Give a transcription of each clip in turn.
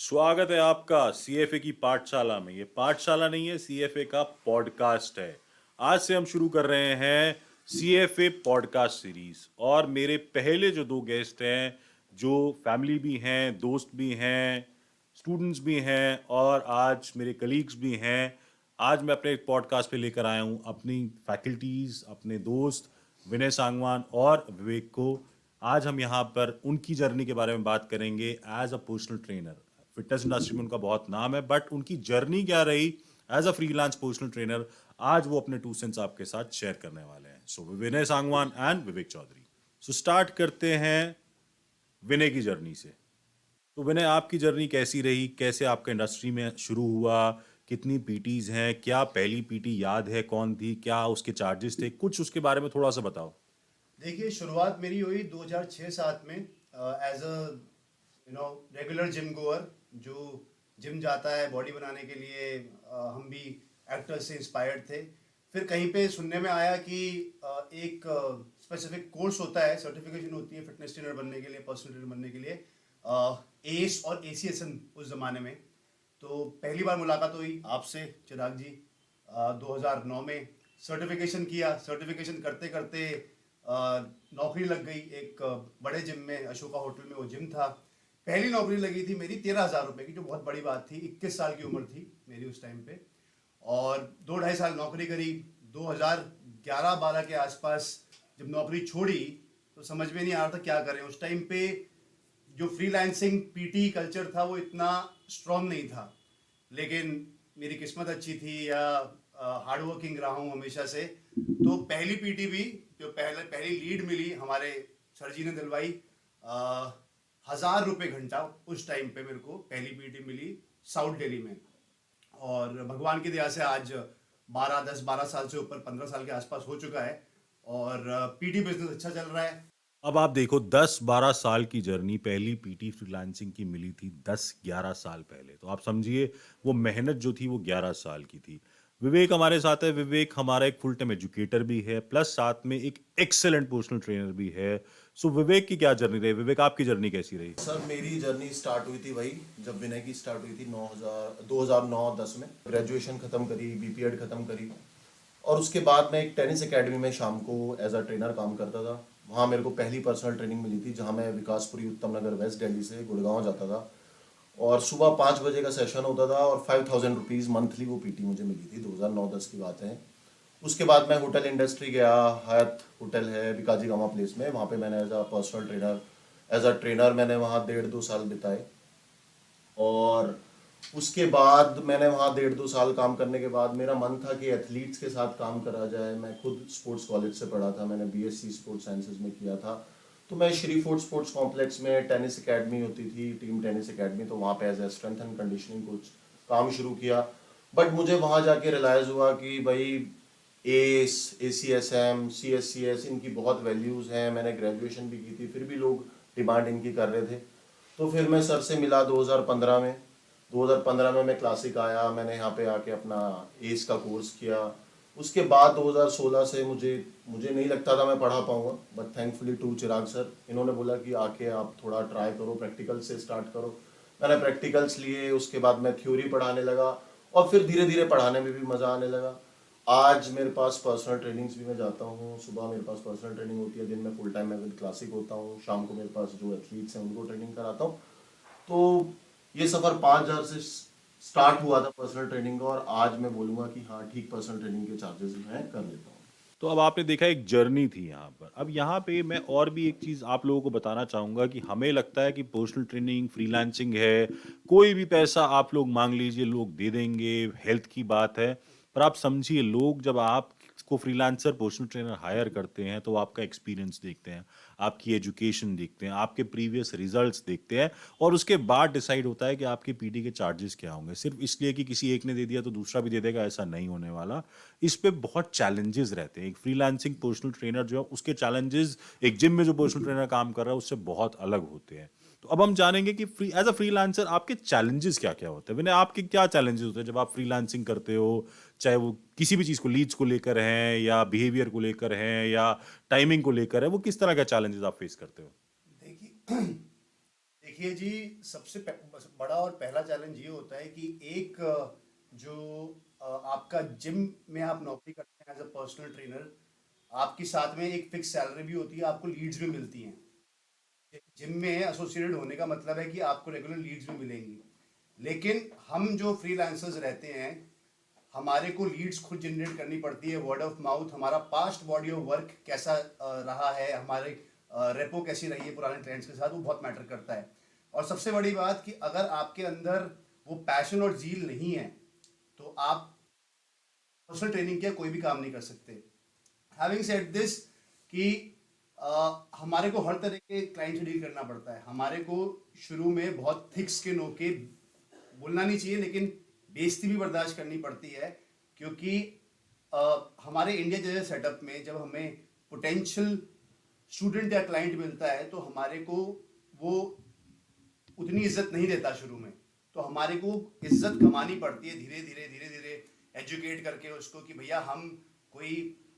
स्वागत है आपका सीएफए की पाठशाला में। ये पाठशाला नहीं है, सीएफए का पॉडकास्ट है। आज से हम शुरू कर रहे हैं सीएफए पॉडकास्ट सीरीज। और मेरे पहले जो दो गेस्ट हैं, जो फैमिली भी हैं, दोस्त भी हैं, स्टूडेंट्स भी हैं और आज मेरे कलीग्स भी हैं। आज मैं अपने पॉडकास्ट पे लेकर आया हूँ अपनी फैकल्टीज, अपने दोस्त विनय सांगवान और विवेक को। आज हम यहाँ पर उनकी जर्नी के बारे में बात करेंगे as a personal trainer. Fitness industry में उनका बहुत नाम है, बट उनकी जर्नी क्या रही as a freelance personal trainer, आज वो अपने 2 सेंट्स आपके साथ शेयर करने वाले हैं। So Vinay Sangwan and Vivek Chaudhary. So start करते हैं विनय की जर्नी से। तो विनय, आपकी जर्नी कैसी रही? कैसे आपका इंडस्ट्री में शुरू हुआ? कितनी पीटीज हैं? क्या पहली पीटी याद है कौन थी? क्या उसके चार्जेस थे? कुछ उसके बारे में थोड़ा सा बताओ। देखिए, शुरुआत मेरी हुई 2006-7 में as a regular gym goer जो जिम जाता है बॉडी बनाने के लिए। हम भी एक्टर्स से इंस्पायर्ड थे। फिर कहीं पे सुनने में आया कि एक स्पेसिफिक कोर्स होता है, सर्टिफिकेशन होती है फिटनेस ट्रेनर बनने के लिए, पर्सनल ट्रेनर बनने के लिए, एस और एसीएसएन उस ज़माने में। तो पहली बार मुलाकात हुई आपसे चिराग जी 2009 में। सर्टिफिकेशन किया, सर्टिफिकेशन करते करते नौकरी लग गई एक बड़े जिम में, अशोका होटल में वो जिम था। पहली नौकरी लगी थी मेरी 13,000 रुपये की, जो बहुत बड़ी बात थी। 21 साल की उम्र थी मेरी उस टाइम पे। और 2 ढाई साल नौकरी करी। 2011-12 के आसपास जब नौकरी छोड़ी तो समझ में नहीं आ रहा था क्या करें। उस टाइम पे जो फ्रीलांसिंग पीटी कल्चर था वो इतना स्ट्रांग नहीं था, लेकिन मेरी किस्मत अच्छी थी या हार्ड वर्किंग रहा हूँ हमेशा से। तो पहली पीटी भी, जो पहली लीड मिली हमारे सर जी ने दिलवाई। 1,000 रुपये घंटा उस टाइम पे मेरे को पहली पीटी मिली साउथ दिल्ली में। और भगवान की दया से आज 12 10 12 साल से ऊपर 15 साल के आसपास हो चुका है। और पीटी बिजनेस अच्छा चल रहा है। अब आप देखो, 10-12 साल की जर्नी, पहली पीटी फ्रीलांसिंग की मिली थी 10-11 साल पहले। तो आप समझिए वो मेहनत जो थी वो 11 साल की थी। विवेक हमारे साथ है। विवेक हमारा एक फुल टाइम एजुकेटर भी है, प्लस साथ में एक एक्सेलेंट पर्सनल ट्रेनर भी है। सो विवेक की क्या जर्नी रही? विवेक, आपकी जर्नी कैसी रही? सर, मेरी जर्नी स्टार्ट हुई थी वही जब विनय की स्टार्ट हुई थी 2009-10 में। ग्रेजुएशन ख़त्म करी, बीपीएड ख़त्म करी, और उसके बाद मैं एक टेनिस एकेडमी में शाम को एज अ ट्रेनर काम करता था। वहाँ मेरे को पहली पर्सनल ट्रेनिंग मिली थी, जहाँ मैं विकासपुरी उत्तम नगर वेस्ट दिल्ली से गुड़गांव जाता था। और सुबह 5 बजे का सेशन होता था और 5,000 रुपीज़ मंथली वो पीटी मुझे मिली थी। 2009-10 की बात है। उसके बाद मैं होटल इंडस्ट्री गया। हयात होटल है विकाजी गामा प्लेस में, वहाँ पे मैंने as a personal trainer, as a trainer मैंने वहाँ 1.5-2 साल बिताए। और उसके बाद मैंने वहाँ 1.5-2 साल काम करने के बाद मेरा मन था कि एथलीट्स के साथ काम करा जाए। मैं खुद स्पोर्ट्स कॉलेज से पढ़ा था, मैंने बीएससी स्पोर्ट्स साइंसेज में किया था। तो मैं श्री फोर्ट स्पोर्ट्स कॉम्प्लेक्स में टेनिस एकेडमी होती थी, टीम टेनिस एकेडमी, तो वहाँ पे as a strength and conditioning coach काम शुरू किया। बट मुझे वहाँ जाके रियलाइज़ हुआ कि भाई एस, ACSM, CSCS, इनकी बहुत वैल्यूज़ हैं। मैंने ग्रेजुएशन भी की थी, फिर भी लोग डिमांड इनकी कर रहे थे। तो फिर मैं सर से मिला 2015 में। 2015 में मैं क्लासिक आया, मैंने यहाँ पे आके अपना एस का कोर्स किया। उसके बाद 2016 से मुझे मुझे नहीं लगता था मैं पढ़ा पाऊँगा, but thankfully to Chirag sir, इन्होंने बोला कि आके आप थोड़ा ट्राई करो, प्रैक्टिकल से स्टार्ट करो। मैंने प्रैक्टिकल्स लिए, उसके बाद मैं थ्योरी पढ़ाने लगा और फिर धीरे धीरे पढ़ाने में भी मज़ा आने लगा। आज मेरे पास पर्सनल ट्रेनिंग्स भी मैं जाता हूँ। सुबह मेरे पास पर्सनल ट्रेनिंग होती है, दिन में फुल टाइम मैं विद क्लासिक होता हूँ, शाम को मेरे पास जो एथलीट्स हैं उनको ट्रेनिंग कराता हूँ। तो ये सफ़र 5,000 से स्टार्ट हुआ था पर्सनल ट्रेनिंग का, और आज मैं बोलूँगा कि हाँ ठीक पर्सनल ट्रेनिंग के चार्जेस मैं कर लेता हूँ। तो अब आपने देखा एक जर्नी थी यहाँ पर। अब यहाँ पे मैं और भी एक चीज़ आप लोगों को बताना चाहूँगा कि हमें लगता है कि पर्सनल ट्रेनिंग फ्रीलांसिंग है, कोई भी पैसा आप लोग मांग लीजिए, लोग दे देंगे, हेल्थ की बात है। पर आप समझिए, लोग जब आपको फ्रीलांसर पर्सनल ट्रेनर हायर करते हैं तो वो आपका एक्सपीरियंस देखते हैं, आपकी एजुकेशन देखते हैं, आपके प्रीवियस रिजल्ट्स देखते हैं, और उसके बाद डिसाइड होता है कि आपके पीटी के चार्जेस क्या होंगे। सिर्फ इसलिए कि किसी एक ने दे दिया तो दूसरा भी दे देगा, ऐसा नहीं होने वाला। इस पे बहुत चैलेंजेस रहते हैं। एक फ्रीलांसिंग पर्सनल ट्रेनर जो है उसके चैलेंजेस एक जिम में जो पर्सनल ट्रेनर काम कर रहा है उससे बहुत अलग होते हैं। तो अब हम जानेंगे कि एज अ फ्रीलांसर आपके चैलेंजेस क्या क्या होते हैं। विनय, आपके क्या चैलेंजेस होते हैं जब आप फ्रीलांसिंग करते हो? चाहे वो किसी भी चीज़ को, लीड्स को लेकर हैं या बिहेवियर को लेकर हैं या टाइमिंग को लेकर है, वो किस तरह का चैलेंजेस आप फेस करते हो? देखिए देखिए जी, सबसे बड़ा और पहला चैलेंज ये होता है कि एक जो आपका जिम में आप नौकरी करते हैं एज अ पर्सनल ट्रेनर, आपके साथ में एक फिक्स सैलरी भी होती है, आपको लीड्स भी मिलती हैं। जिम में एसोसिएटेड होने का मतलब है कि आपको रेगुलर लीड्स भी मिलेंगी। लेकिन हम जो फ्रीलांसर्स रहते हैं, हमारे को लीड्स खुद जनरेट करनी पड़ती है, वर्ड ऑफ माउथ, हमारा पास्ट बॉडी ऑफ वर्क कैसा रहा है, हमारे रेपो कैसी रही है पुराने ट्रेंड्स के साथ, वो बहुत मैटर करता है। और सबसे बड़ी बात कि अगर आपके अंदर वो पैशन और जील नहीं है, तो आप पर्सनल ट्रेनिंग के कोई भी काम नहीं कर सकते। हैविंग सेड दिस कि हमारे को हर तरह के क्लाइंट से डील करना पड़ता है। हमारे को शुरू में बहुत थिक स्किन होके, बोलना नहीं चाहिए लेकिन बेइज्जती भी बर्दाश्त करनी पड़ती है, क्योंकि हमारे इंडिया जैसे सेटअप में जब हमें पोटेंशियल स्टूडेंट या क्लाइंट मिलता है तो हमारे को वो उतनी इज्जत नहीं देता शुरू में। तो हमारे को इज्जत कमानी पड़ती है धीरे धीरे धीरे धीरे, एजुकेट करके उसको कि भैया हम कोई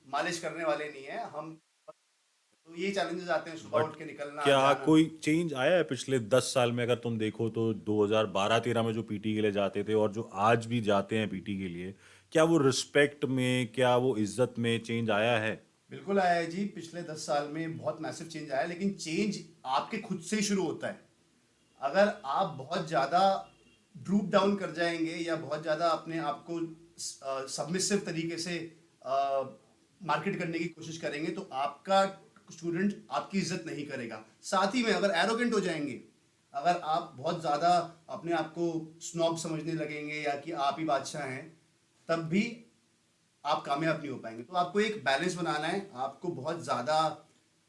मालिश करने वाले नहीं है हम। तो ये चैलेंजेस आते हैं, सुबह उठ के निकलना क्या जाना। कोई चेंज आया है पिछले 10 साल में? अगर तुम देखो तो 2012-13 में जो पीटी के लिए जाते थे और जो आज भी जाते हैं पीटी के लिए, क्या वो रिस्पेक्ट में, क्या वो इज्जत में चेंज आया है? बिल्कुल आया है जी, पिछले 10 साल में बहुत मैसिव चेंज आया है, लेकिन चेंज आपके खुद से ही शुरू होता है। अगर आप बहुत ज़्यादा ड्रूप डाउन कर जाएंगे या बहुत ज़्यादा अपने आप को सबमिसिव तरीके से मार्केट करने की कोशिश करेंगे तो आपका स्टूडेंट आपकी इज्जत नहीं करेगा। साथ ही में अगर एरोगेंट हो जाएंगे, अगर आप बहुत ज़्यादा अपने आप को स्नॉब समझने लगेंगे या कि आप ही बादशाह हैं, तब भी आप कामयाब नहीं हो पाएंगे। तो आपको एक बैलेंस बनाना है, आपको बहुत ज़्यादा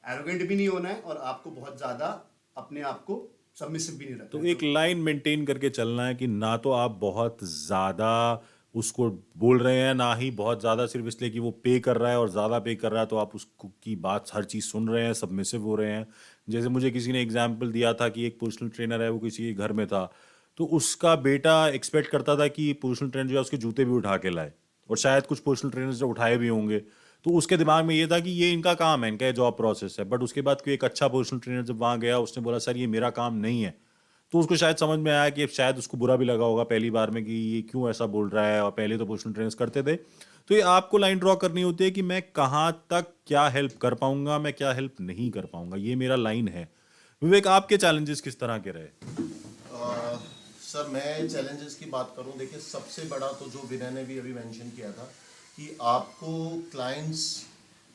एरोगेंट भी नहीं होना है और आपको बहुत ज़्यादा अपने आप को सबमिसिव भी नहीं रखना तो है। एक लाइन मेंटेन करके चलना है कि ना तो आप बहुत ज़्यादा उसको बोल रहे हैं, ना ही बहुत ज़्यादा सिर्फ इसलिए कि वो पे कर रहा है, और ज़्यादा पे कर रहा है तो आप उसको की बात हर चीज़ सुन रहे हैं, सबमिसिव हो रहे हैं। जैसे मुझे किसी ने एग्जाम्पल दिया था कि एक पर्सनल ट्रेनर है, वो किसी के घर में था, तो उसका बेटा एक्सपेक्ट करता था कि पर्सनल ट्रेनर जो है उसके जूते भी उठा के लाए, और शायद कुछ पर्सनल ट्रेनर्स जो उठाए भी होंगे। तो उसके दिमाग में ये था कि ये इनका काम है, इनका जॉब प्रोसेस है। बट उसके बाद कोई एक अच्छा पर्सनल ट्रेनर जब वहाँ गया, उसने बोला सर ये मेरा काम नहीं है, तो उसको शायद समझ में आया कि शायद उसको बुरा भी लगा होगा पहली बार में कि ये क्यों ऐसा बोल रहा है, और पहले तो पर्सनल ट्रेनर्स करते थे। तो ये आपको लाइन ड्रॉ करनी होती है कि मैं कहाँ तक क्या हेल्प कर पाऊंगा, मैं क्या हेल्प नहीं कर पाऊंगा, ये मेरा लाइन है। विवेक, आपके चैलेंजेस किस तरह के रहे? सर मैं चैलेंजेस की बात करूं, देखिए सबसे बड़ा तो जो विनय ने भी अभी मेंशन किया था कि आपको clients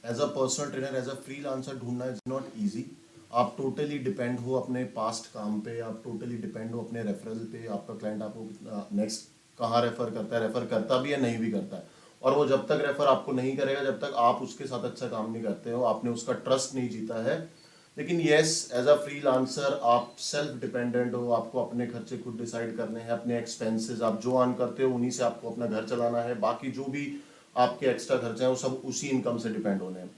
as a personal trainer, as a freelancer ढूंढना इज नॉट इजी। आप टोटली डिपेंड हो अपने पास्ट काम पे, आप टोटली डिपेंड हो अपने रेफरल पे, आपका क्लाइंट आपको नेक्स्ट कहाँ रेफर करता है, रेफर करता भी है नहीं भी करता है, और वो जब तक रेफर आपको नहीं करेगा, जब तक आप उसके साथ अच्छा काम नहीं करते हो, आपने उसका ट्रस्ट नहीं जीता है। लेकिन यस, एज अ फ्रीलांसर आप सेल्फ डिपेंडेंट हो, आपको अपने खर्चे खुद डिसाइड करने हैं, अपने एक्सपेंसेस आप जो अर्न करते हो उन्हीं से आपको अपना घर चलाना है, बाकी जो भी आपके एक्स्ट्रा खर्चे हैं वो सब उसी इनकम से डिपेंड होने हैं।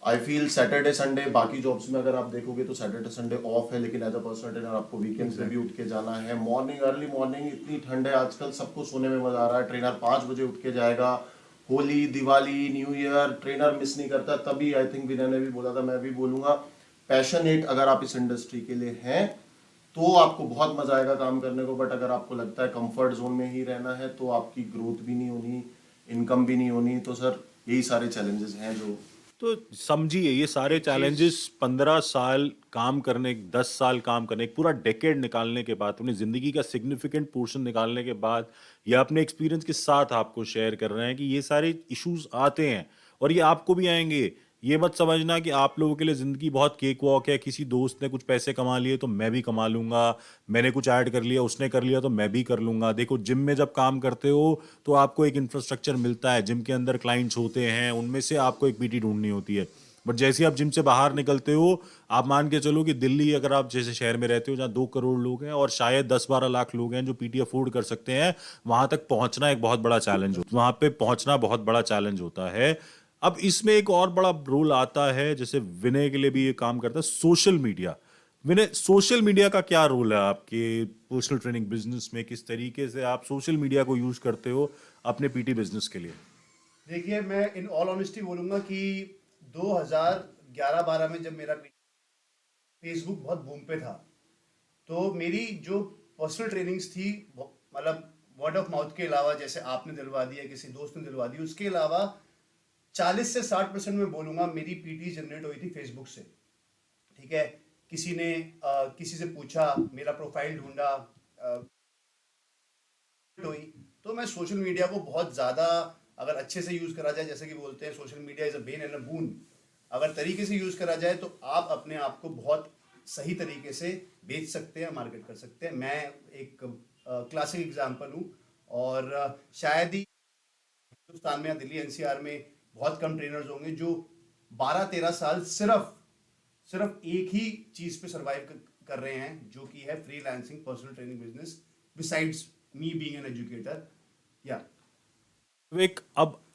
आई फील सैटरडे संडे, बाकी जॉब्स में अगर आप देखोगे तो सैटरडे संडे ऑफ है, लेकिन एज अ पर्सनल ट्रेनर आपको वीकेंड्स पे भी उठ के जाना है। मॉर्निंग, अर्ली मॉर्निंग, इतनी ठंड है आजकल, सबको सोने में मजा आ रहा है, ट्रेनर 5 बजे उठ के जाएगा। Holi, Diwali, new year trainer miss नहीं करता। तभी आई थिंक विनय ने भी बोला था, मैं भी बोलूंगा, पैशनेट अगर आप इस इंडस्ट्री के लिए हैं तो आपको बहुत मजा आएगा काम करने को। बट अगर आपको लगता है कंफर्ट जोन में ही रहना है तो आपकी ग्रोथ भी नहीं होनी, इनकम भी नहीं होनी। तो सर यही सारे चैलेंजेस हैं जो तो समझिए, ये सारे एक चीज चैलेंजेस 15 साल काम करने, 10 साल काम करने, एक पूरा डेकेड निकालने के बाद, अपनी जिंदगी का सिग्निफिकेंट पोर्शन निकालने के बाद, या अपने एक्सपीरियंस के साथ आपको शेयर कर रहे हैं कि ये सारे इश्यूज आते हैं और ये आपको भी आएंगे। ये मत समझना कि आप लोगों के लिए जिंदगी बहुत केक वॉक है, किसी दोस्त ने कुछ पैसे कमा लिए तो मैं भी कमा लूंगा, मैंने कुछ ऐड कर लिया उसने कर लिया तो मैं भी कर लूंगा। देखो, जिम में जब काम करते हो तो आपको एक इंफ्रास्ट्रक्चर मिलता है, जिम के अंदर क्लाइंट्स होते हैं, उनमें से आपको एक पीटी ढूंढनी होती है। बट जैसे ही आप जिम से बाहर निकलते हो, आप मान के चलो कि दिल्ली, अगर आप जैसे शहर में रहते हो जहाँ 2 करोड़ लोग हैं और शायद 10-12 लाख लोग हैं जो पीटी अफोर्ड कर सकते हैं, वहां तक पहुंचना एक बहुत बड़ा चैलेंज होता है, वहां पे पहुंचना बहुत बड़ा चैलेंज होता है। अब इसमें एक और बड़ा रोल आता है, जैसे विनय के लिए भी ये काम करता है, सोशल मीडिया। विनय, सोशल मीडिया का क्या रोल है आपके पर्सनल ट्रेनिंग बिजनेस में? किस तरीके से आप सोशल मीडिया को यूज करते हो अपने पीटी बिजनेस के लिए? देखिए, मैं इन ऑल ऑनेस्टी बोलूंगा कि 2011-12 में जब मेरा फेसबुक बहुत बूम पे था, तो मेरी जो पर्सनल ट्रेनिंग्स थी मतलब वर्ड ऑफ माउथ के अलावा, जैसे आपने दिलवा दिया, किसी दोस्त ने दिलवा दी, उसके अलावा 40 से 60% में बोलूंगा मेरी पीटी जनरेट हुई थी फेसबुक से। ठीक है, किसी ने किसी से पूछा, मेरा प्रोफाइल ढूंढा, हुई। तो मैं सोशल मीडिया को बहुत ज़्यादा अगर अच्छे से यूज़ करा जाए, जैसे कि बोलते हैं social media is a bane and a boon, अगर तरीके से यूज़ करा जाए तो आप अपने आप को बहुत सही तरीके से बेच सकते हैं, मार्केट कर सकते हैं। मैं एक क्लासिक एग्जांपल हूँ। और शायद ही हिंदुस्तान में या दिल्ली एनसीआर में बहुत कम ट्रेनर्स होंगे जो 12-13 साल सिर्फ सिर्फ एक ही चीज पे सरवाइव कर रहे हैं, जो कि है freelancing personal training business, besides me being an educator. या तो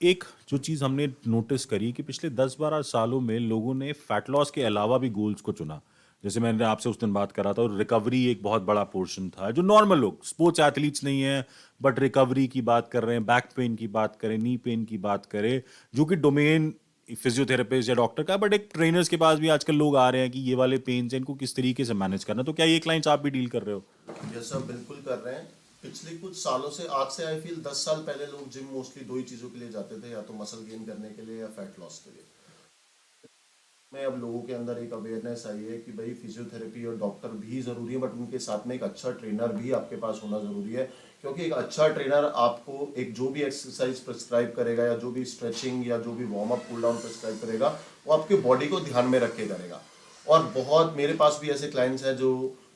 एक जो चीज़ हमने नोटिस करी कि पिछले 10-12 सालों में लोगों ने फैट लॉस के अलावा भी गोल्स को चुना। जैसे मैंने आपसे उस दिन बात करा था, और रिकवरी एक बहुत बड़ा पोर्शन था। जो नॉर्मल लोग, स्पोर्ट्स एथलीट्स नहीं है, बट रिकवरी की बात कर रहे हैं, बैक पेन की बात करें, नी पेन की बात करें, जो कि डोमेन फिजियोथेरेपिस्ट या डॉक्टर का, बट एक ट्रेनर्स के पास भी आजकल लोग आ रहे हैं कि ये वाले पेन है, इनको किस तरीके से मैनेज करना। तो क्या ये क्लाइंट्स आप भी डील कर रहे हो? ये सब बिल्कुल कर रहे हैं। पिछले कुछ सालों से, आज से आई फील 10 साल पहले लोग जिम मोस्टली दो ही चीज़ों के लिए जाते थे, या तो मसल गेन करने के लिए या फैट लॉस के लिए। में अब लोगों के अंदर एक अवेयरनेस आई है कि भाई फिजियोथेरेपी और डॉक्टर भी ज़रूरी है, बट उनके साथ में एक अच्छा ट्रेनर भी आपके पास होना ज़रूरी है। क्योंकि एक अच्छा ट्रेनर आपको एक जो भी एक्सरसाइज प्रिस्क्राइब करेगा, या जो भी स्ट्रेचिंग या जो भी warm up cool down prescribe करेगा, वो आपके बॉडी को ध्यान में रख के करेगा। और बहुत मेरे पास भी ऐसे क्लाइंट्स हैं जो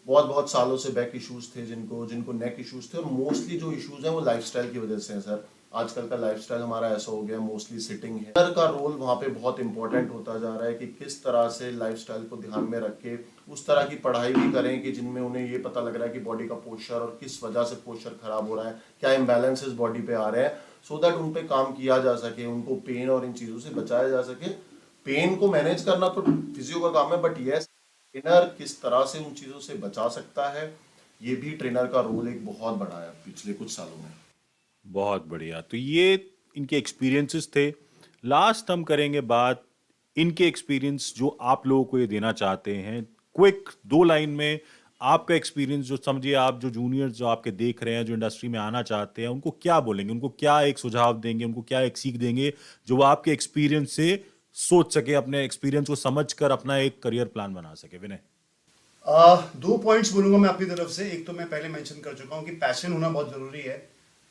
बहुत बहुत सालों से बैक इश्यूज थे, जिनको जिनको नेक इश्यूज थे, और मोस्टली जो इश्यूज हैं वो लाइफस्टाइल की वजह से हैं सर। आजकल का लाइफस्टाइल हमारा ऐसा हो गया, मोस्टली सिटिंग है। ट्रेनर का रोल वहाँ पे बहुत इंपॉर्टेंट होता जा रहा है कि किस तरह से लाइफस्टाइल को ध्यान में रख के उस तरह की पढ़ाई भी करें कि जिनमें उन्हें ये पता लग रहा है कि बॉडी का पोस्चर और किस वजह से पोस्चर खराब हो रहा है, क्या इम्बैलेंसेस बॉडी पे आ रहे हैं, सो दैट उन पे काम किया जा सके, उनको पेन और इन चीज़ों से बचाया जा सके। पेन को मैनेज करना तो फिजियो का काम है, बट यस, ट्रेनर किस तरह से उन चीज़ों से बचा सकता है, ये भी ट्रेनर का रोल एक बहुत बड़ा है पिछले कुछ सालों में। बहुत बढ़िया। तो ये इनके एक्सपीरियंसेस थे। लास्ट हम करेंगे बात इनके एक्सपीरियंस जो आप लोगों को ये देना चाहते हैं। क्विक 2 लाइन में आपका एक्सपीरियंस, जो समझिए आप जो जूनियर्स जो आपके देख रहे हैं, जो इंडस्ट्री में आना चाहते हैं, उनको क्या बोलेंगे, उनको क्या एक सुझाव देंगे, उनको क्या एक सीख देंगे जो वो आपके एक्सपीरियंस से सोच सके, अपने एक्सपीरियंस को समझ कर अपना एक करियर प्लान बना सके? विनय। 2 पॉइंट्स बोलूंगा मैं अपनी तरफ से। एक तो मैं पहले मेंशन कर चुका हूँ कि पैशन होना बहुत ज़रूरी है।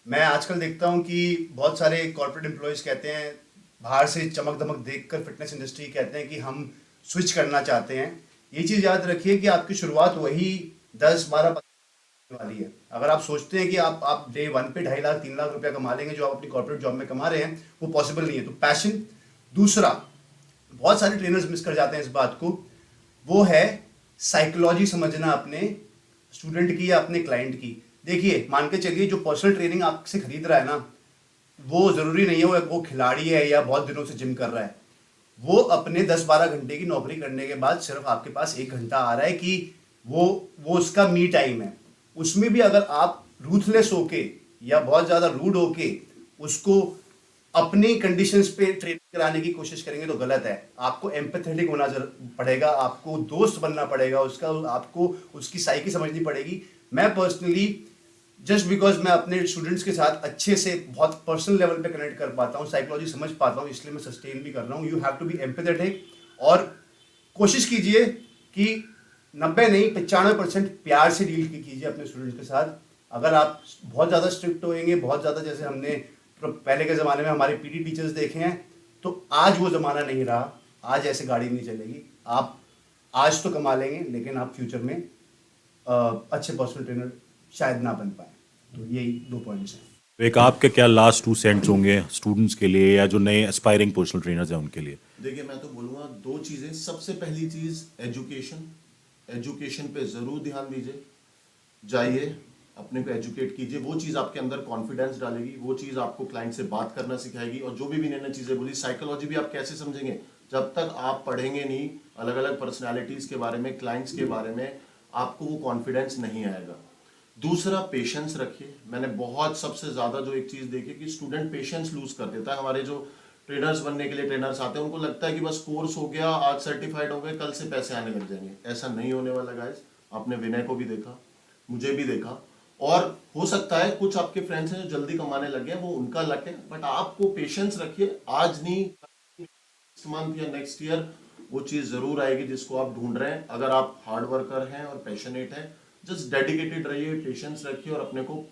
मैं आजकल देखता हूँ कि बहुत सारे कॉर्पोरेट एम्प्लॉयज़ कहते हैं, बाहर से चमक दमक देखकर फिटनेस इंडस्ट्री कहते हैं कि हम स्विच करना चाहते हैं। ये चीज़ याद रखिए कि आपकी शुरुआत वही 10-12 वाली है। अगर आप सोचते हैं कि आप डे 1 पे 2.5 लाख 3 लाख रुपया कमा लेंगे जो आप अपनी कॉर्पोरेट जॉब में कमा रहे हैं, वो पॉसिबल नहीं है। तो पैशन। दूसरा, बहुत सारे ट्रेनर्स मिस कर जाते हैं इस बात को, वो है साइकोलॉजी समझना अपने स्टूडेंट की या अपने क्लाइंट की। देखिए, मान के चलिए जो पर्सनल ट्रेनिंग आपसे खरीद रहा है ना, वो ज़रूरी नहीं है वो खिलाड़ी है या बहुत दिनों से जिम कर रहा है। वो अपने 10-12 घंटे की नौकरी करने के बाद सिर्फ आपके पास 1 घंटा आ रहा है कि वो उसका मी टाइम है। उसमें भी अगर आप रूथलेस होके या बहुत ज़्यादा रूड होके उसको अपनी कंडीशंस पे ट्रेनिंग कराने की कोशिश करेंगे तो गलत है। आपको एम्पैथेटिक होना पड़ेगा, आपको दोस्त बनना पड़ेगा उसका, आपको उसकी साइकी समझनी पड़ेगी। मैं पर्सनली, जस्ट बिकॉज मैं अपने स्टूडेंट्स के साथ अच्छे से बहुत पर्सनल लेवल पे कनेक्ट कर पाता हूँ, साइकोलॉजी समझ पाता हूँ, इसलिए मैं सस्टेन भी कर रहा हूँ। You have to be empathetic, और कोशिश कीजिए कि 90 नहीं 95% प्यार से डील कीजिए अपने स्टूडेंट्स के साथ। अगर आप बहुत ज़्यादा स्ट्रिक्ट होएंगे, बहुत ज़्यादा, जैसे हमने पहले के ज़माने में हमारे पीटी टीचर्स देखे हैं, तो आज वो ज़माना नहीं रहा। आज ऐसे गाड़ी नहीं चलेगी। आप आज तो कमा लेंगे, लेकिन आप फ्यूचर में अच्छे पर्सनल ट्रेनर शायद ना बन पाए। तो यही 2 पॉइंट्स हैं। तो एक आपके क्या लास्ट 2 सेंट्स होंगे स्टूडेंट्स के लिए या जो नए एस्पायरिंग पर्सनल ट्रेनर्स हैं उनके लिए? देखिए, मैं तो बोलूँगा 2 चीज़ें। सबसे पहली चीज़ एजुकेशन। एजुकेशन पे ज़रूर ध्यान दीजिए। जाइए, अपने को एजुकेट कीजिए। वो चीज़ आपके अंदर कॉन्फिडेंस डालेगी, वो चीज़ आपको क्लाइंट से बात करना सिखाएगी। और जो भी नई चीज़ें बोली, साइकोलॉजी भी आप कैसे समझेंगे जब तक आप पढ़ेंगे नहीं अलग अलग पर्सनैलिटीज़ के बारे में, क्लाइंट्स के बारे में, आपको वो कॉन्फिडेंस नहीं आएगा। दूसरा, पेशेंस रखिए। मैंने बहुत सबसे ज़्यादा जो एक चीज़ देखी कि स्टूडेंट पेशेंस लूज कर देता है। हमारे जो ट्रेनर्स बनने के लिए ट्रेनर्स आते हैं, उनको लगता है कि बस कोर्स हो गया, आज सर्टिफाइड हो गए, कल से पैसे आने लग जाएंगे। ऐसा नहीं होने वाला गाइस। आपने विनय को भी देखा, मुझे भी देखा, और हो सकता है कुछ आपके फ्रेंड्स हैं जो जल्दी कमाने लगे हैं, वो उनका लक है, बट आपको पेशेंस रखिए, आज नहीं नेक्स्ट मंथ या नेक्स्ट ईयर वो चीज जरूर आएगी जिसको आप ढूंढ रहे हैं। अगर आप हार्ड वर्कर हैं और पैशनेट हैं, जस्ट डेडिकेटेड रहिए, पेशेंस रखिए और अपने को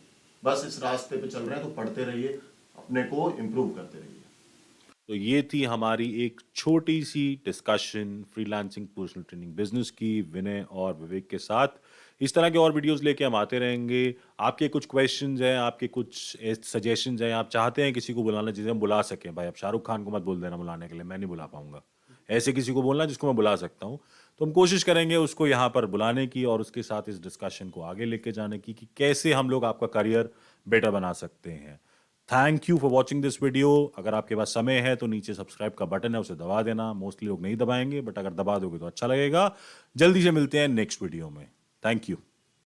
बस इस रास्ते पे चल रहे हैं तो पढ़ते रहिए, अपने को इम्प्रूव करते रहिए। तो ये थी हमारी एक छोटी सी discussion freelancing personal training business की विनय और विवेक के साथ। इस तरह के और वीडियोस लेके हम आते रहेंगे। आपके कुछ क्वेश्चंस हैं, आपके कुछ सजेशंस हैं, आप चाहते हैं किसी को बुलाना जिसे हम बुला सकें, भाई अब शाहरुख खान को मत बोल देना बुलाने के लिए, मैं नहीं बुला पाऊंगा, ऐसे किसी को बोलना जिसको मैं बुला सकता हूँ, तो हम कोशिश करेंगे उसको यहाँ पर बुलाने की और उसके साथ इस डिस्कशन को आगे लेके जाने की कि कैसे हम लोग आपका करियर बेटर बना सकते हैं। Thank you for watching this video. अगर आपके पास समय है तो नीचे सब्सक्राइब का बटन है, उसे दबा देना। मोस्टली लोग नहीं दबाएंगे, बट अगर दबा दोगे तो अच्छा लगेगा। जल्दी से मिलते हैं नेक्स्ट वीडियो में। Thank you.